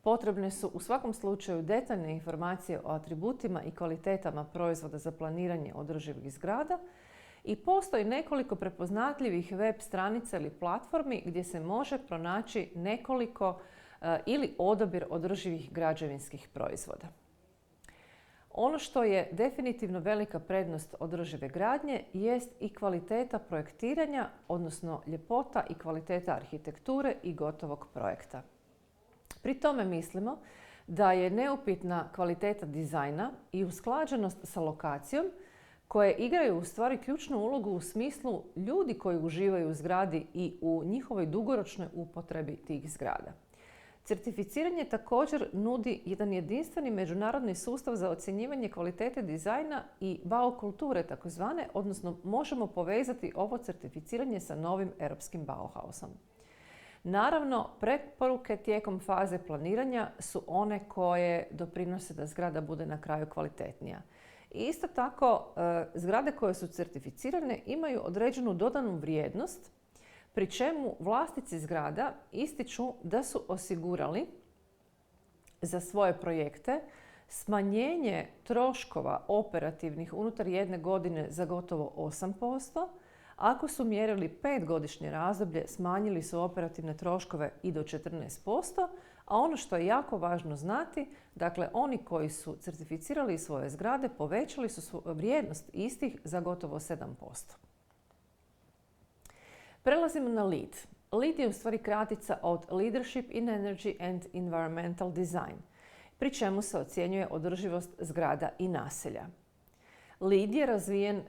Potrebne su u svakom slučaju detaljne informacije o atributima i kvalitetama proizvoda za planiranje održivih zgrada i postoji nekoliko prepoznatljivih web stranica ili platformi gdje se može pronaći nekoliko ili odabir održivih građevinskih proizvoda. Ono što je definitivno velika prednost održive gradnje jest i kvaliteta projektiranja, odnosno ljepota i kvaliteta arhitekture i gotovog projekta. Pri tome mislimo da je neupitna kvaliteta dizajna i usklađenost sa lokacijom, koje igraju u stvari ključnu ulogu u smislu ljudi koji uživaju u zgradi i u njihovoj dugoročnoj upotrebi tih zgrada. Certificiranje također nudi jedan jedinstveni međunarodni sustav za ocjenjivanje kvalitete dizajna i BAO kulture takozvane, odnosno možemo povezati ovo certificiranje sa novim europskim Bauhausom. Naravno, preporuke tijekom faze planiranja su one koje doprinose da zgrada bude na kraju kvalitetnija. I isto tako, zgrade koje su certificirane imaju određenu dodanu vrijednost, pri čemu vlasnici zgrada ističu da su osigurali za svoje projekte smanjenje troškova operativnih unutar jedne godine za gotovo 8%. Ako su mjerili 5-godišnje razdoblje, smanjili su operativne troškove i do 14%, a ono što je jako važno znati, dakle oni koji su certificirali svoje zgrade povećali su vrijednost istih za gotovo 7%. Prelazimo na LEED. LEED je u stvari kratica od Leadership in Energy and Environmental Design, pri čemu se ocjenjuje održivost zgrada i naselja. LEED je razvijen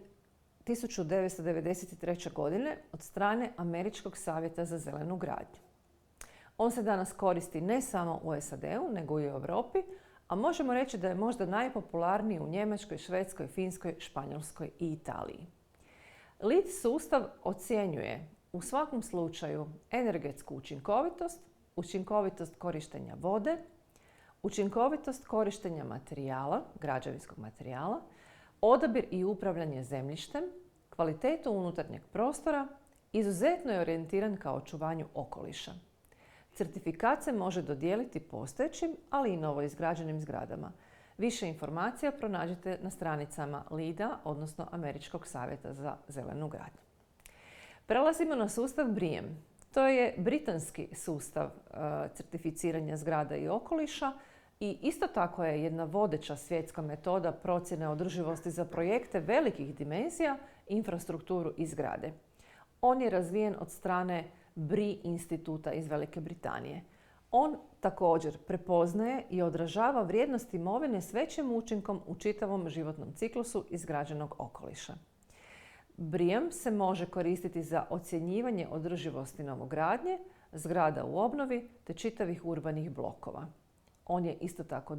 1993. godine od strane Američkog savjeta za zelenu gradnju. On se danas koristi ne samo u SAD-u, nego i u Europi, a možemo reći da je možda najpopularniji u Njemačkoj, Švedskoj, Finskoj, Španjolskoj i Italiji. LEED sustav ocjenjuje u svakom slučaju energetsku učinkovitost, učinkovitost korištenja vode, učinkovitost korištenja materijala, građevinskog materijala, odabir i upravljanje zemljištem, kvalitetu unutarnjeg prostora, izuzetno je orijentiran ka očuvanju okoliša. Certifikat se može dodijeliti postojećim, ali i novoizgrađenim zgradama. Više informacija pronađite na stranicama LEED-a, odnosno Američkog savjeta za zelenu gradnju. Prelazimo na sustav BREEAM. To je britanski sustav certificiranja zgrada i okoliša i isto tako je jedna vodeća svjetska metoda procjene održivosti za projekte velikih dimenzija, infrastrukturu i zgrade. On je razvijen od strane BREE instituta iz Velike Britanije. On također prepoznaje i odražava vrijednost imovine s većim učinkom u čitavom životnom ciklusu izgrađenog okoliša. BREEAM se može koristiti za ocjenjivanje održivosti novogradnje, zgrada u obnovi te čitavih urbanih blokova. On je isto tako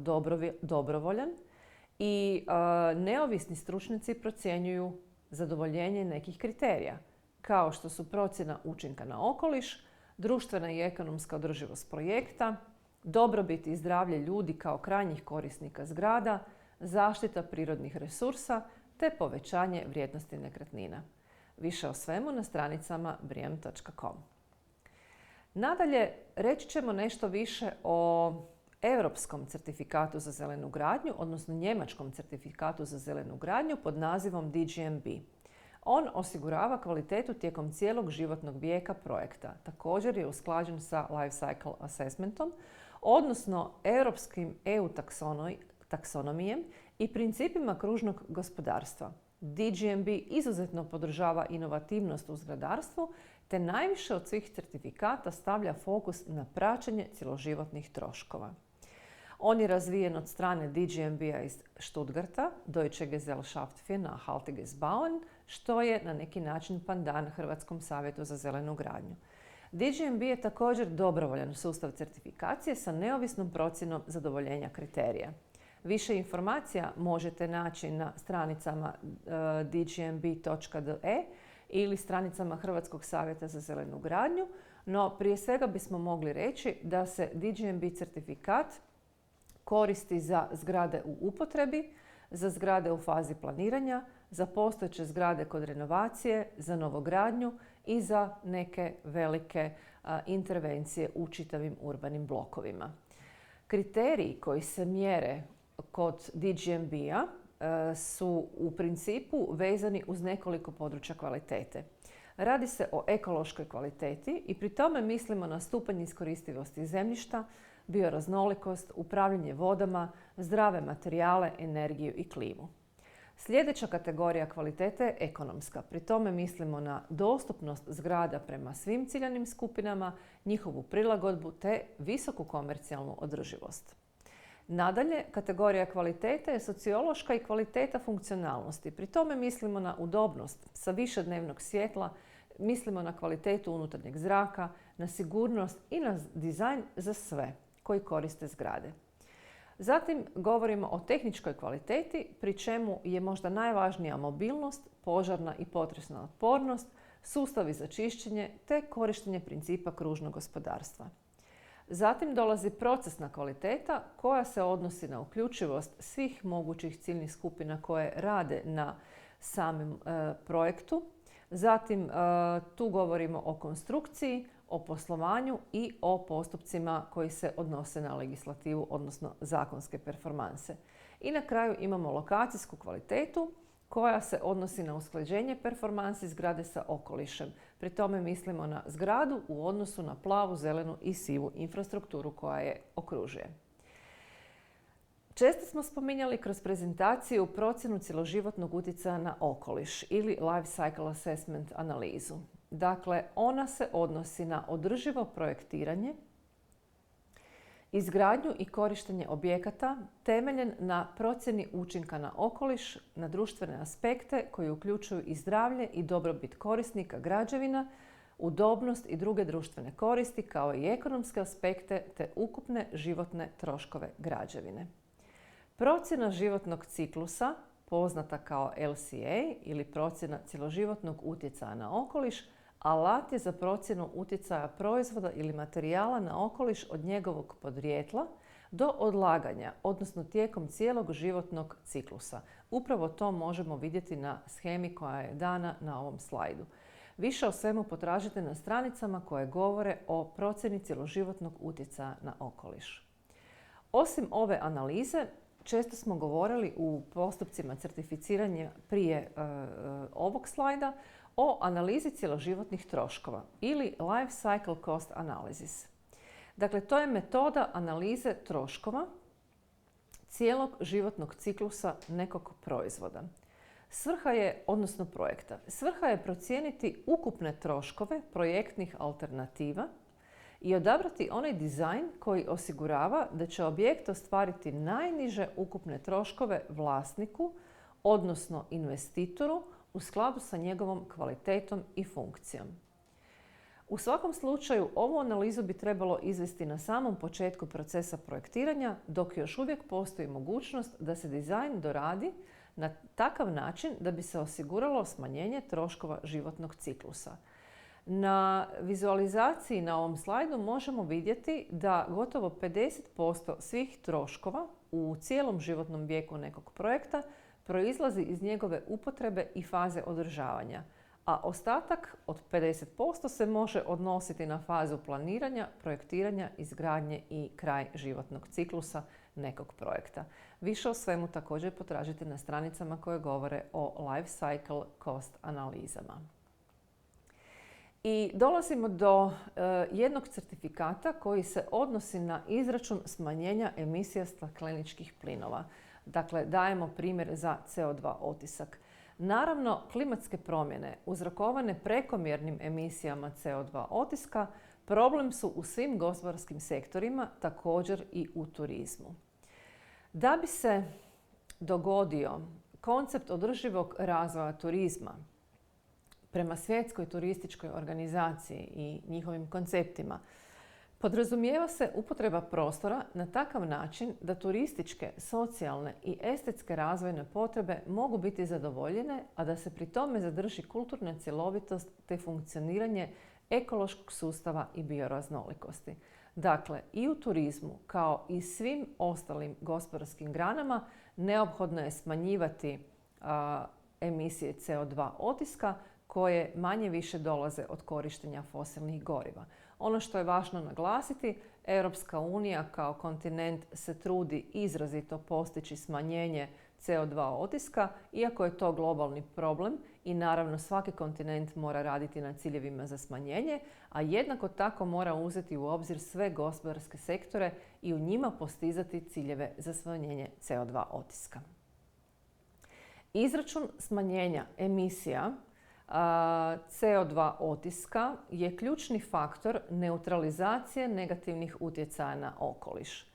dobrovoljan i neovisni stručnjaci procjenjuju zadovoljenje nekih kriterija, kao što su procjena učinka na okoliš, društvena i ekonomska održivost projekta, dobrobit i zdravlje ljudi kao krajnjih korisnika zgrada, zaštita prirodnih resursa te povećanje vrijednosti nekretnina. Više o svemu na stranicama bream.com. Nadalje, reći ćemo nešto više o Europskom certifikatu za zelenu gradnju, odnosno njemačkom certifikatu za zelenu gradnju pod nazivom DGNB. On osigurava kvalitetu tijekom cijelog životnog vijeka projekta. Također je usklađen sa Life Cycle Assessmentom, odnosno europskim EU taksonomijem i principima kružnog gospodarstva. DGNB izuzetno podržava inovativnost u zgradarstvu, te najviše od svih certifikata stavlja fokus na praćenje cjeloživotnih troškova. On je razvijen od strane DGNB-a iz Stuttgarta, Deutsche Gesellschaft für nachhaltiges Bauen, što je na neki način pandan Hrvatskom savjetu za zelenu gradnju. DGNB je također dobrovoljan sustav certifikacije sa neovisnom procjenom zadovoljenja kriterija. Više informacija možete naći na stranicama dgnb.de ili stranicama Hrvatskog savjeta za zelenu gradnju, no prije svega bismo mogli reći da se DGNB certifikat koristi za zgrade u upotrebi, za zgrade u fazi planiranja, za postojeće zgrade kod renovacije, za novogradnju i za neke velike intervencije u čitavim urbanim blokovima. Kriteriji koji se mjere kod DGNB-a su u principu vezani uz nekoliko područja kvalitete. Radi se o ekološkoj kvaliteti i pri tome mislimo na stupanj iskoristivosti zemljišta, bioraznolikost, upravljanje vodama, zdrave materijale, energiju i klimu. Sljedeća kategorija kvalitete je ekonomska. Pri tome mislimo na dostupnost zgrada prema svim ciljanim skupinama, njihovu prilagodbu te visoku komercijalnu održivost. Nadalje, kategorija kvalitete je sociološka i kvaliteta funkcionalnosti. Pri tome mislimo na udobnost sa višednevnog svjetla, mislimo na kvalitetu unutarnjeg zraka, na sigurnost i na dizajn za sve koji koriste zgrade. Zatim govorimo o tehničkoj kvaliteti, pri čemu je možda najvažnija mobilnost, požarna i potresna otpornost, sustavi za čišćenje te korištenje principa kružnog gospodarstva. Zatim dolazi procesna kvaliteta koja se odnosi na uključivost svih mogućih ciljnih skupina koje rade na samom projektu. Zatim tu govorimo o konstrukciji, o poslovanju i o postupcima koji se odnose na legislativu, odnosno zakonske performanse. I na kraju imamo lokacijsku kvalitetu koja se odnosi na usklađenje performansi zgrade sa okolišem. Pri tome mislimo na zgradu u odnosu na plavu, zelenu i sivu infrastrukturu koja je okružuje. Često smo spominjali kroz prezentaciju procjenu cjeloživotnog utjecaja na okoliš ili Life Cycle Assessment analizu. Dakle, ona se odnosi na održivo projektiranje, izgradnju i korištenje objekata temeljen na procjeni učinka na okoliš, na društvene aspekte koji uključuju i zdravlje i dobrobit korisnika građevina, udobnost i druge društvene koristi kao i ekonomske aspekte te ukupne životne troškove građevine. Procjena životnog ciklusa, poznata kao LCA ili procjena cjeloživotnog utjecaja na okoliš, alat je za procjenu utjecaja proizvoda ili materijala na okoliš od njegovog podrijetla do odlaganja, odnosno tijekom cijelog životnog ciklusa. Upravo to možemo vidjeti na shemi koja je dana na ovom slajdu. Više o svemu potražite na stranicama koje govore o procjeni cjeloživotnog utjecaja na okoliš. Osim ove analize, često smo govorili u postupcima certificiranja prije ovog slajda o analizi cjeloživotnih troškova ili Life Cycle Cost Analysis. Dakle, to je metoda analize troškova cijelog životnog ciklusa nekog proizvoda. Svrha je procijeniti ukupne troškove projektnih alternativa i odabrati onaj dizajn koji osigurava da će objekt ostvariti najniže ukupne troškove vlasniku, odnosno investitoru, u skladu sa njegovom kvalitetom i funkcijom. U svakom slučaju, ovu analizu bi trebalo izvesti na samom početku procesa projektiranja, dok još uvijek postoji mogućnost da se dizajn doradi na takav način da bi se osiguralo smanjenje troškova životnog ciklusa. Na vizualizaciji na ovom slajdu možemo vidjeti da gotovo 50% svih troškova u cijelom životnom vijeku nekog projekta proizlazi iz njegove upotrebe i faze održavanja, a ostatak od 50% se može odnositi na fazu planiranja, projektiranja, izgradnje i kraj životnog ciklusa nekog projekta. Više o svemu također potražite na stranicama koje govore o Life Cycle Cost analizama. I dolazimo do jednog certifikata koji se odnosi na izračun smanjenja emisija stakleničkih plinova. Dakle, dajemo primjer za CO2 otisak. Naravno, klimatske promjene uzrokovane prekomjernim emisijama CO2 otiska problem su u svim gospodarskim sektorima, također i u turizmu. Da bi se dogodio koncept održivog razvoja turizma prema Svjetskoj turističkoj organizaciji i njihovim konceptima, podrazumijeva se upotreba prostora na takav način da turističke, socijalne i estetske razvojne potrebe mogu biti zadovoljene, a da se pri tome zadrži kulturna cjelovitost te funkcioniranje ekološkog sustava i bioraznolikosti. Dakle, i u turizmu, kao i svim ostalim gospodarskim granama, neophodno je smanjivati emisije CO2 otiska koje manje-više dolaze od korištenja fosilnih goriva. Ono što je važno naglasiti, Europska unija kao kontinent se trudi izrazito postići smanjenje CO2 otiska, iako je to globalni problem i naravno svaki kontinent mora raditi na ciljevima za smanjenje, a jednako tako mora uzeti u obzir sve gospodarske sektore i u njima postizati ciljeve za smanjenje CO2 otiska. Izračun smanjenja emisija CO2 otiska je ključni faktor neutralizacije negativnih utjecaja na okoliš.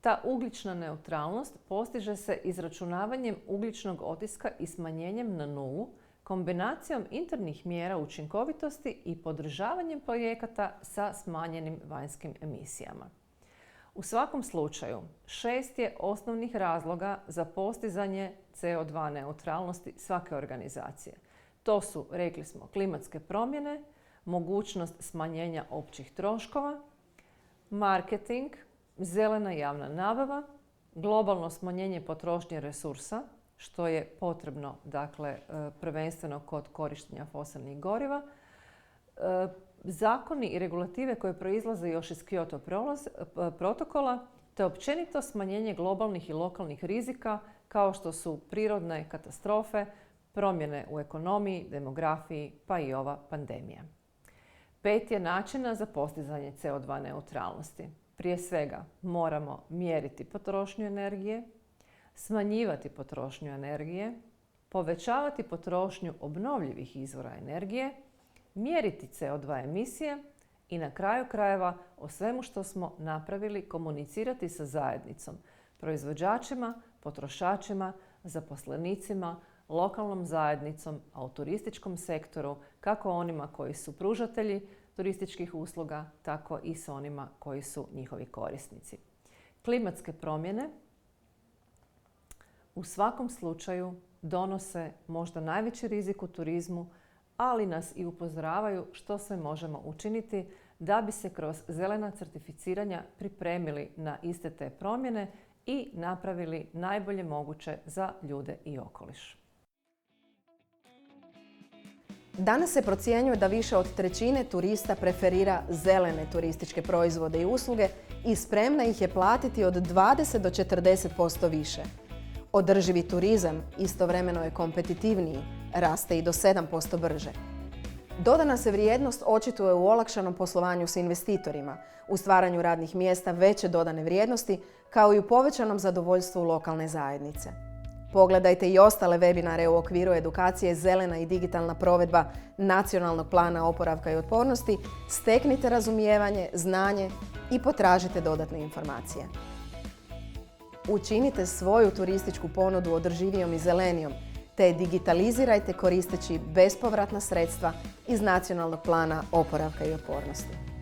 Ta ugljična neutralnost postiže se izračunavanjem ugljičnog otiska i smanjenjem na nulu, kombinacijom internih mjera učinkovitosti i podržavanjem projekata sa smanjenim vanjskim emisijama. U svakom slučaju, 6 je osnovnih razloga za postizanje CO2 neutralnosti svake organizacije. To su, rekli smo, klimatske promjene, mogućnost smanjenja općih troškova, marketing, zelena javna nabava, globalno smanjenje potrošnje resursa, što je potrebno, dakle, prvenstveno kod korištenja fosilnih goriva, zakoni i regulative koje proizlaze još iz Kyoto protokola, te općenito smanjenje globalnih i lokalnih rizika kao što su prirodne katastrofe, promjene u ekonomiji, demografiji, pa i ova pandemija. 5 je načina za postizanje CO2 neutralnosti. Prije svega moramo mjeriti potrošnju energije, smanjivati potrošnju energije, povećavati potrošnju obnovljivih izvora energije, mjeriti CO2 emisije i na kraju krajeva o svemu što smo napravili komunicirati sa zajednicom, proizvođačima, potrošačima, zaposlenicima, lokalnom zajednicom, a u turističkom sektoru, kako onima koji su pružatelji turističkih usluga, tako i s onima koji su njihovi korisnici. Klimatske promjene u svakom slučaju donose možda najveći rizik u turizmu, ali nas i upozoravaju što sve možemo učiniti da bi se kroz zelena certificiranja pripremili na iste te promjene i napravili najbolje moguće za ljude i okoliš. Danas se procjenjuje da više od trećine turista preferira zelene turističke proizvode i usluge i spremna ih je platiti od 20 do 40% više. Održivi turizam istovremeno je kompetitivniji, raste i do 7% brže. Dodana se vrijednost očituje u olakšanom poslovanju s investitorima, u stvaranju radnih mjesta veće dodane vrijednosti, kao i u povećanom zadovoljstvu lokalne zajednice. Pogledajte i ostale webinare u okviru edukacije Zelena i digitalna provedba Nacionalnog plana oporavka i otpornosti, steknite razumijevanje, znanje i potražite dodatne informacije. Učinite svoju turističku ponudu održivijom i zelenijom, te digitalizirajte koristeći bespovratna sredstva iz Nacionalnog plana oporavka i otpornosti.